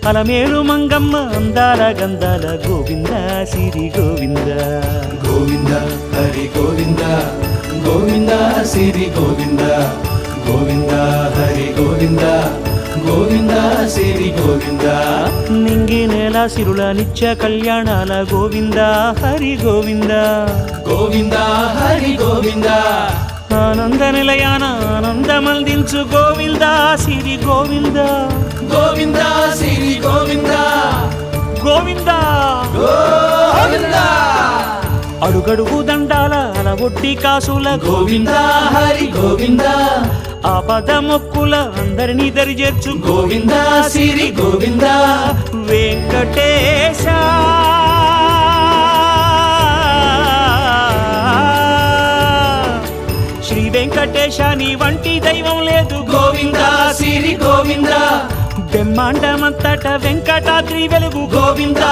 అలమేలు మంగమ్మ అందాల గంధాల గోవింద సిరి గోవింద గోవింద హరి గోవింద గోవింద సిరి గోవింద గోవింద హరి గోవింద గోవింద సిరి గోవింద నింగి నేల సిరుల నిత్య కళ్యాణాల గోవింద హరి గోవింద గోవింద హరి గోవింద ఆనంద నిలయాన ఆనందమందించు గోవింద సిరి గోవింద గోవింద సిరి గోవింద గోవింద గోవింద అడుగడుగు దండాల అలవొట్టి కాసుల గోవింద హరి గోవింద ఆపద మొక్కుల అందరినీ దరిచేర్చు గోవింద సిరి గోవింద వెంకటేశ శ్రీ వెంకటేశ నీ వంటి దైవం లేదు గోవింద సిరి గోవింద బ్రహ్మాండమంతట వెంకటాద్రి వెలుగు గోవింద